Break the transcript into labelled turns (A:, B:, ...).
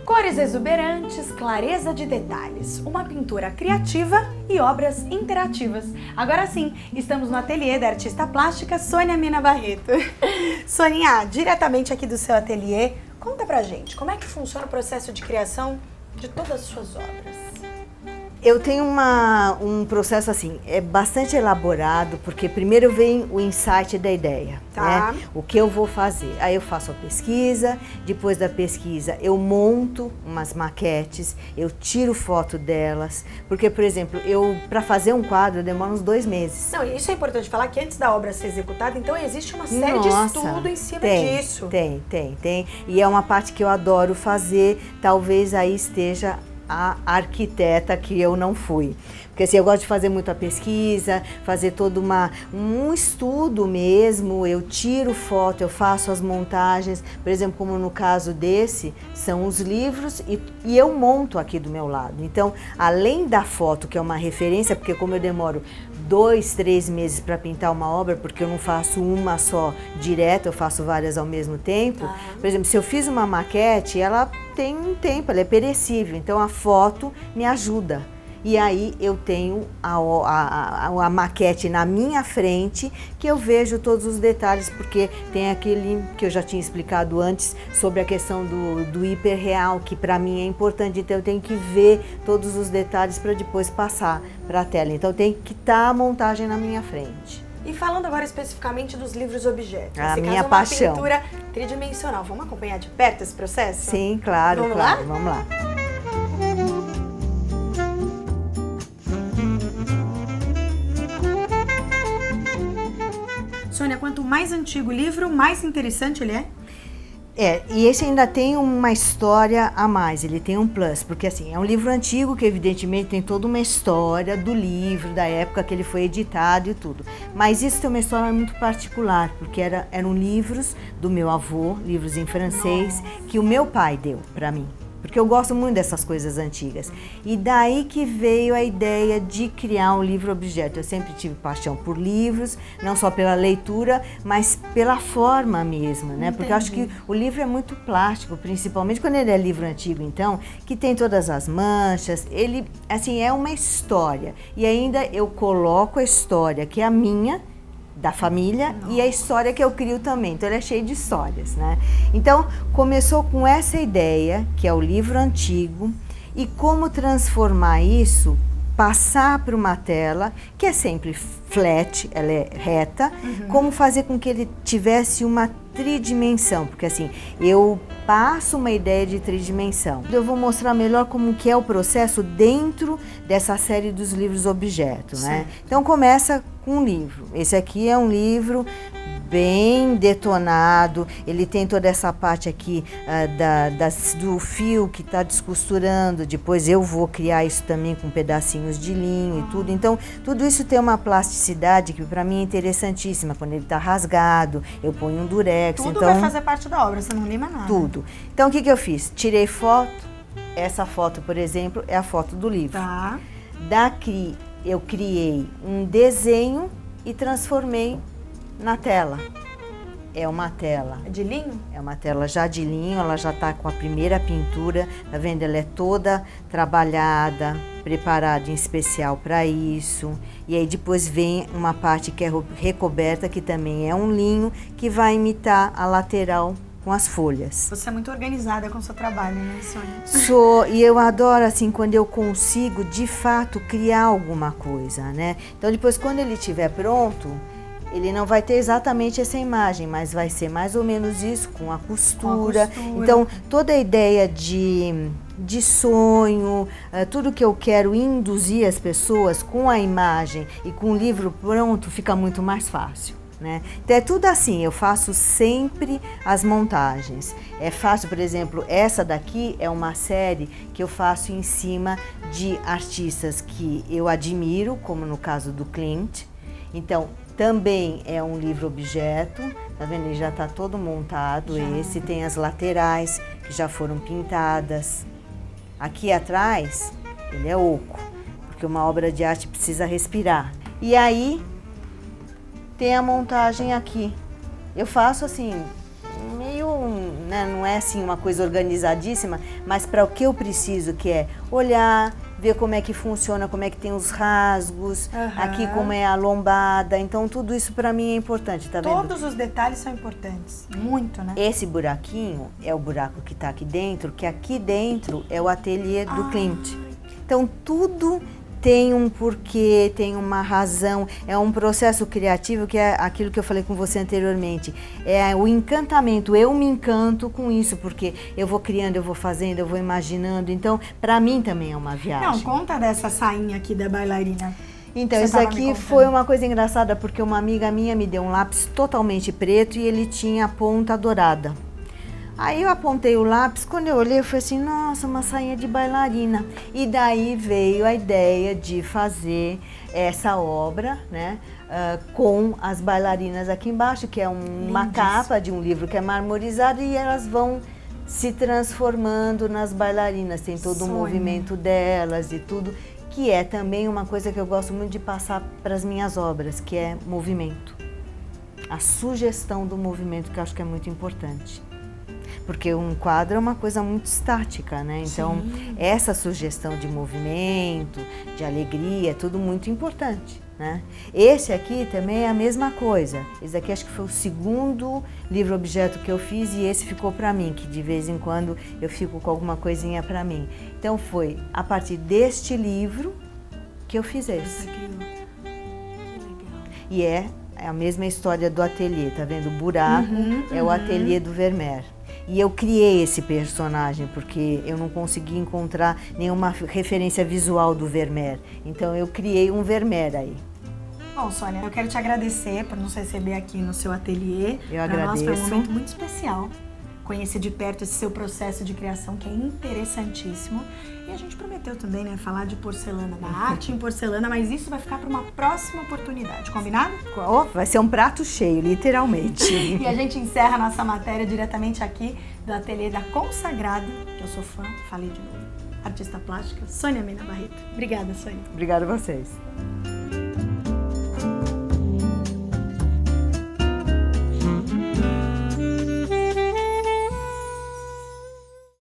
A: Cores exuberantes, clareza de detalhes, uma pintura criativa e obras interativas. Agora sim, estamos no ateliê da artista plástica Sônia Mina Barreto. Soninha, diretamente aqui do seu ateliê, conta pra gente, como é que funciona o processo de criação de todas as suas obras?
B: Eu tenho um processo assim, é bastante elaborado, porque primeiro vem o insight da ideia,
A: tá,
B: né? O que eu vou fazer. Aí eu faço a pesquisa, depois da pesquisa eu monto umas maquetes, eu tiro foto delas, porque, por exemplo, para fazer um quadro eu demoro uns 2 meses.
A: Não, isso é importante falar que antes da obra ser executada, então existe uma série de estudo em cima disso.
B: Tem. E é uma parte que eu adoro fazer, talvez aí esteja a arquiteta que eu não fui. Porque assim, eu gosto de fazer muito a pesquisa, fazer todo um estudo mesmo, eu tiro foto, eu faço as montagens, por exemplo, como no caso desse, são os livros e eu monto aqui do meu lado. Então, além da foto, que é uma referência, porque como eu demoro 2, 3 meses para pintar uma obra, porque eu não faço uma só direta, eu faço várias ao mesmo tempo. Por exemplo, se eu fiz uma maquete, ela tem um tempo, ela é perecível, então a foto me ajuda. E aí eu tenho a maquete na minha frente, que eu vejo todos os detalhes, porque tem aquele que eu já tinha explicado antes, sobre a questão do hiperreal, que para mim é importante, então eu tenho que ver todos os detalhes para depois passar para a tela. Então tem que estar a montagem na minha frente.
A: E falando agora especificamente dos livros objetos,
B: a minha paixão.
A: Uma pintura tridimensional. Vamos acompanhar de perto esse processo?
B: Sim, claro,
A: Vamos lá?
B: Vamos lá.
A: Sônia, quanto mais antigo o livro, mais interessante ele é?
B: E esse ainda tem uma história a mais, ele tem um plus, porque assim, é um livro antigo que evidentemente tem toda uma história do livro, da época que ele foi editado e tudo. Mas isso tem uma história muito particular, porque eram livros do meu avô, livros em francês, que o meu pai deu para mim. Porque eu gosto muito dessas coisas antigas. E daí que veio a ideia de criar um livro-objeto. Eu sempre tive paixão por livros, não só pela leitura, mas pela forma mesmo, né? Porque eu acho que o livro é muito plástico, principalmente quando ele é livro antigo, então, que tem todas as manchas. Ele, assim, é uma história. E ainda eu coloco a história, que é a minha, da família, e a história que eu crio também, então ele é cheio de histórias, né? Então começou com essa ideia, que é o livro antigo, e como transformar isso, passar para uma tela, que é sempre flat, ela é reta, como fazer com que ele tivesse uma tridimensão, porque assim, eu passo uma ideia de tridimensão. Eu vou mostrar melhor como que é o processo dentro dessa série dos livros objetos, né? Então começa com um livro. Esse aqui é um livro bem detonado, ele tem toda essa parte aqui do fio que está descosturando, depois eu vou criar isso também com pedacinhos de linho e tudo, então tudo isso tem uma plasticidade que para mim é interessantíssima. Quando ele está rasgado, eu ponho um durex.
A: Tudo
B: então,
A: vai fazer parte da obra, você não lima nada.
B: Tudo. Então o que eu fiz? Tirei foto, essa foto, por exemplo, é a foto do livro.
A: Tá.
B: Daqui eu criei um desenho e transformei na tela. É uma tela.
A: De linho?
B: É uma tela já de linho, ela já tá com a primeira pintura, tá vendo? Ela é toda trabalhada, preparada em especial para isso. E aí depois vem uma parte que é recoberta, que também é um linho, que vai imitar a lateral com as folhas.
A: Você é muito organizada com o seu trabalho, né, Sônia?
B: Sou, e eu adoro assim quando eu consigo de fato criar alguma coisa, né? Então depois, quando ele estiver pronto, ele não vai ter exatamente essa imagem, mas vai ser mais ou menos isso, com a costura. Então, toda a ideia de sonho, tudo que eu quero induzir as pessoas com a imagem e com o livro pronto, fica muito mais fácil, né? Então é tudo assim, eu faço sempre as montagens. É fácil, por exemplo, essa daqui é uma série que eu faço em cima de artistas que eu admiro, como no caso do Klimt. Então, também é um livro-objeto, tá vendo? Ele já está todo montado, esse tem as laterais que já foram pintadas. Aqui atrás, ele é oco, porque uma obra de arte precisa respirar. E aí, tem a montagem aqui. Eu faço assim, meio né, não é assim uma coisa organizadíssima, mas para o que eu preciso, que é olhar, ver como é que funciona, como é que tem os rasgos, aqui como é a lombada, então tudo isso para mim é importante, tá vendo?
A: Todos os detalhes são importantes, muito, né?
B: Esse buraquinho é o buraco que tá aqui dentro, que aqui dentro é o ateliê do Clint. Então tudo tem um porquê, tem uma razão, é um processo criativo que é aquilo que eu falei com você anteriormente. É o encantamento, eu me encanto com isso, porque eu vou criando, eu vou fazendo, eu vou imaginando, então para mim também é uma viagem.
A: Não, conta dessa sainha aqui da bailarina.
B: Então, isso aqui foi uma coisa engraçada, porque uma amiga minha me deu um lápis totalmente preto e ele tinha a ponta dourada. Aí eu apontei o lápis, quando eu olhei, eu falei assim, nossa, uma sainha de bailarina. E daí veio a ideia de fazer essa obra, né, com as bailarinas aqui embaixo, que é uma capa de um livro que é marmorizado e elas vão se transformando nas bailarinas. Tem todo um movimento delas e tudo, que é também uma coisa que eu gosto muito de passar para as minhas obras, que é movimento. A sugestão do movimento, que eu acho que é muito importante. Porque um quadro é uma coisa muito estática, né? Então, essa sugestão de movimento, de alegria, é tudo muito importante, né? Esse aqui também é a mesma coisa. Esse aqui acho que foi o segundo livro-objeto que eu fiz e esse ficou para mim, que de vez em quando eu fico com alguma coisinha para mim. Então, foi a partir deste livro que eu fiz esse. E é a mesma história do ateliê, tá vendo? O buraco é o ateliê do Vermeer. E eu criei esse personagem porque eu não consegui encontrar nenhuma referência visual do Vermeer. Então eu criei um Vermeer aí.
A: Bom, Sônia, eu quero te agradecer por nos receber aqui no seu ateliê.
B: Eu agradeço.
A: Para nós foi um momento muito especial conhecer de perto esse seu processo de criação, que é interessantíssimo. E a gente prometeu também, né, falar de porcelana, da arte em porcelana, mas isso vai ficar para uma próxima oportunidade, combinado?
B: Oh, vai ser um prato cheio, literalmente.
A: E a gente encerra a nossa matéria diretamente aqui do ateliê da consagrada, que eu sou fã, falei de novo, artista plástica, Sônia Mina Barreto. Obrigada, Sônia.
B: Obrigada a vocês.